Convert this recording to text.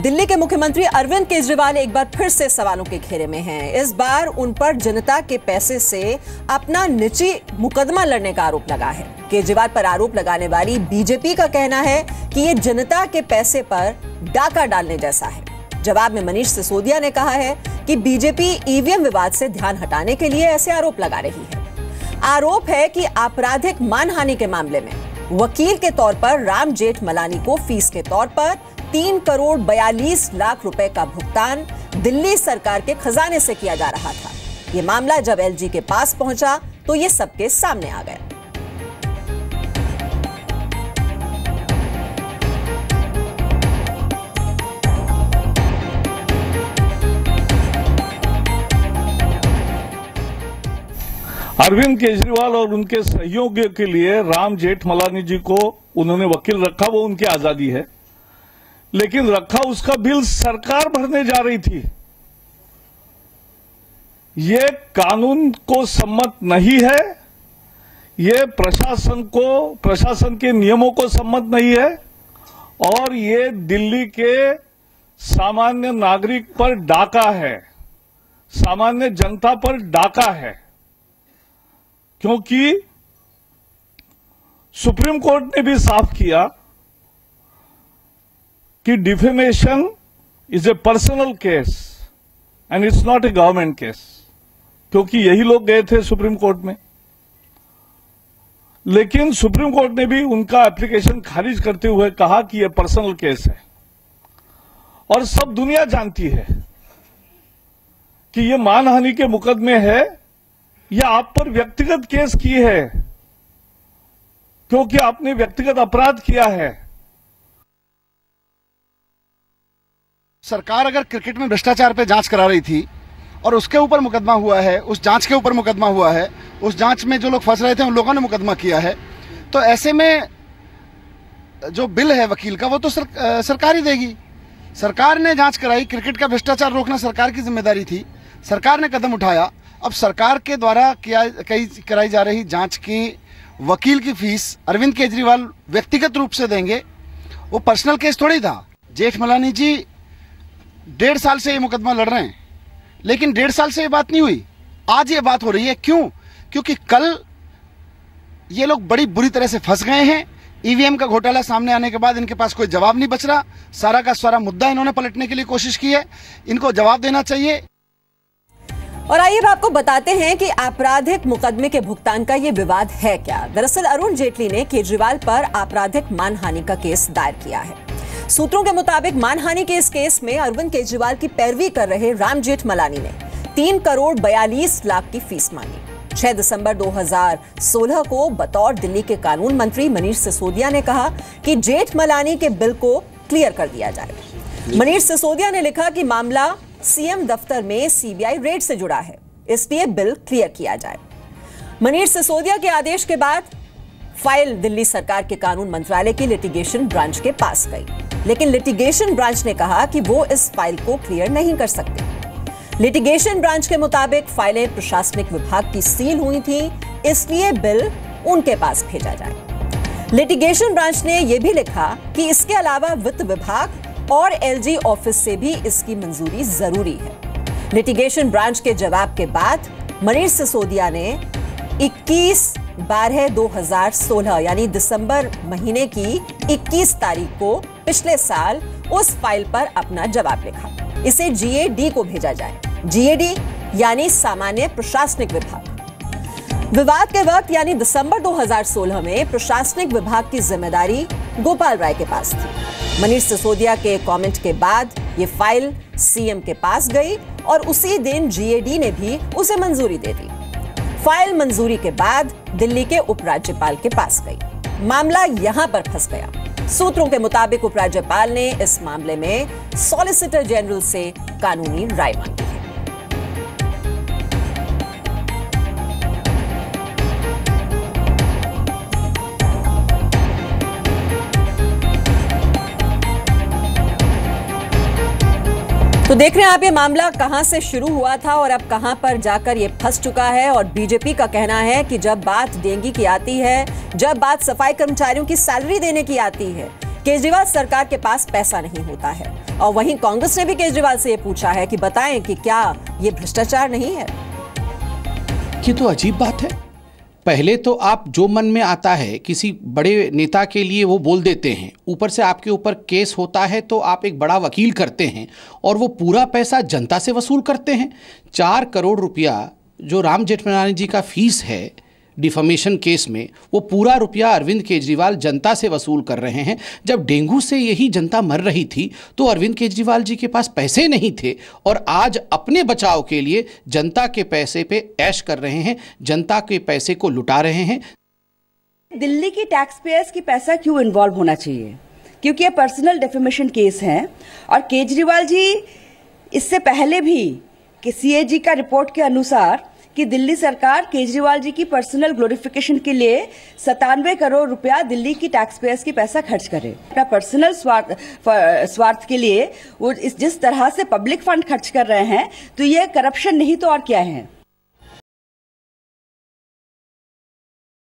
दिल्ली के मुख्यमंत्री अरविंद केजरीवाल एक बार फिर से सवालों के घेरे में हैं। इस बार उन पर जनता के पैसे से अपना निजी मुकदमा लड़ने का आरोप लगा है। केजरीवाल पर आरोप लगाने वाली बीजेपी का कहना है कि ये जनता के पैसे पर डाका डालने जैसा है। जवाब में मनीष सिसोदिया ने कहा है कि बीजेपी ईवीएम विवाद से ध्यान हटाने के लिए ऐसे आरोप लगा रही है। आरोप है कि आपराधिक मानहानि के मामले में वकील के तौर पर राम जेठमलानी को फीस के तौर पर 3 करोड़ 42 लाख रुपए का भुगतान दिल्ली सरकार के खजाने से किया जा रहा था। यह मामला जब एलजी के पास पहुंचा तो यह सबके सामने आ गया। अरविंद केजरीवाल और उनके सहयोगियों के लिए राम जेठमलानी जी को उन्होंने वकील रखा, वो उनकी आजादी है, लेकिन रखा उसका बिल सरकार भरने जा रही थी। ये कानून को सम्मत नहीं है, ये प्रशासन के नियमों को सम्मत नहीं है और ये दिल्ली के सामान्य नागरिक पर डाका है, सामान्य जनता पर डाका है। क्योंकि सुप्रीम कोर्ट ने भी साफ किया कि defamation is a personal case and it's not a government case, क्योंकि यही लोग गए थे सुप्रीम कोर्ट में। लेकिन सुप्रीम कोर्ट ने भी उनका एप्लीकेशन खारिज करते हुए कहा कि यह पर्सनल केस है और सब दुनिया जानती है कि यह मानहानि के मुकदमे है या आप पर व्यक्तिगत केस की है, क्योंकि आपने व्यक्तिगत अपराध किया है। सरकार अगर क्रिकेट में भ्रष्टाचार पे जांच करा रही थी और उसके ऊपर मुकदमा हुआ है, उस जांच के ऊपर मुकदमा हुआ है, उस जांच में जो लोग फंस रहे थे उन लोगों ने मुकदमा किया है, तो ऐसे में जो बिल है वकील का वो तो सरकार ही देगी। सरकार ने जांच कराई, क्रिकेट का भ्रष्टाचार रोकना सरकार की जिम्मेदारी थी, सरकार ने कदम उठाया। अब सरकार के द्वारा कराई जा रही जांच की वकील की फीस अरविंद केजरीवाल व्यक्तिगत रूप से देंगे, वो पर्सनल केस थोड़ी था। जेठमलानी जी 1.5 साल से ये मुकदमा लड़ रहे हैं, लेकिन 1.5 साल से ये बात नहीं हुई, आज ये बात हो रही है। क्यों? क्योंकि कल ये लोग बड़ी बुरी तरह से फंस गए हैं। ईवीएम का घोटाला सामने आने के बाद इनके पास कोई जवाब नहीं बच रहा। सारा का सारा मुद्दा इन्होंने पलटने के लिए कोशिश की है, इनको जवाब देना चाहिए। और आइए अब आपको बताते हैं कि आपराधिक मुकदमे के भुगतान का ये विवाद है क्या। दरअसल अरुण जेटली ने केजरीवाल पर आपराधिक मानहानि का केस दायर किया है। सूत्रों के मुताबिक मानहानि के इस केस में अरविंद केजरीवाल की पैरवी कर रहे राम जेठमलानी ने 3 करोड़ 42 लाख की फीस मांगी। 6 दिसंबर 2016 को बतौर दिल्ली के कानून मंत्री मनीष सिसोदिया ने कहा कि जेठमलानी के बिल को क्लियर कर दिया जाए। मनीष सिसोदिया ने लिखा कि मामला सीएम दफ्तर में सीबीआई रेड से जुड़ा है, इसलिए बिल क्लियर किया जाए। मनीष सिसोदिया के आदेश के बाद फाइल दिल्ली सरकार के कानून मंत्रालय की लिटिगेशन ब्रांच के पास गई, लेकिन लिटिगेशन ब्रांच ने कहा कि वो इस फाइल को क्लियर नहीं कर सकते। लिटिगेशन ब्रांच के मुताबिक फाइलें प्रशासनिक विभाग की सील हुई थी, इसलिए बिल उनके पास भेजा जाए। लिटिगेशन ब्रांच ने यह भी लिखा कि इसके अलावा वित्त विभाग और एलजी ऑफिस से भी इसकी मंजूरी जरूरी है। लिटिगेशन ब्रांच के जवाब के बाद मनीष सिसोदिया ने 21/12/2016 यानी दिसंबर महीने की 21 तारीख को पिछले साल उस फाइल पर अपना जवाब लिखा। इसे जीएडी को भेजा जाए। जीएडी यानी सामान्य प्रशासनिक विभाग। विवाद के वक्त यानी दिसंबर 2016 में प्रशासनिक विभाग की जिम्मेदारी गोपाल राय के पास थी। मनीष सिसोदिया के कमेंट के बाद यह फाइल सीएम के पास गई और उसी दिन जीएडी ने भी उसे मंजूरी दे दी। फाइल मंजूरी के बाद दिल्ली के उपराज्यपाल के पास गई। मामला यहां पर फंस गया। सूत्रों के मुताबिक उपराज्यपाल ने इस मामले में सॉलिसिटर जनरल से कानूनी राय मांगी। तो देख रहे हैं आप ये मामला कहां से शुरू हुआ था और अब कहां पर जाकर ये फंस चुका है। और बीजेपी का कहना है कि जब बात डेंगू की आती है, जब बात सफाई कर्मचारियों की सैलरी देने की आती है केजरीवाल सरकार के पास पैसा नहीं होता है। और वहीं कांग्रेस ने भी केजरीवाल से ये पूछा है कि बताएं कि क्या ये भ्रष्टाचार नहीं है। ये तो अजीब बात है। पहले तो आप जो मन में आता है किसी बड़े नेता के लिए वो बोल देते हैं, ऊपर से आपके ऊपर केस होता है तो आप एक बड़ा वकील करते हैं और वो पूरा पैसा जनता से वसूल करते हैं। 4 करोड़ रुपया जो राम जेठमलानी जी का फीस है डिफेमेशन केस में, वो पूरा रुपया अरविंद केजरीवाल जनता से वसूल कर रहे हैं। जब डेंगू से यही जनता मर रही थी तो अरविंद केजरीवाल जी के पास पैसे नहीं थे और आज अपने बचाव के लिए जनता के पैसे पे ऐश कर रहे हैं, जनता के पैसे को लुटा रहे हैं। दिल्ली की टैक्स पेयर्स की पैसा क्यों इन्वॉल्व होना चाहिए? क्योंकि ये पर्सनल डिफेमेशन केस है और केजरीवाल जी इससे पहले भी कि CAG का रिपोर्ट के अनुसार कि दिल्ली सरकार केजरीवाल जी की पर्सनल ग्लोरिफिकेशन के लिए 97 करोड़ रुपया दिल्ली की टैक्स पेयर्स की पैसा खर्च करे। अपना पर्सनल स्वार्थ के लिए वो जिस तरह से पब्लिक फंड खर्च कर रहे हैं, तो ये करप्शन नहीं तो और क्या है।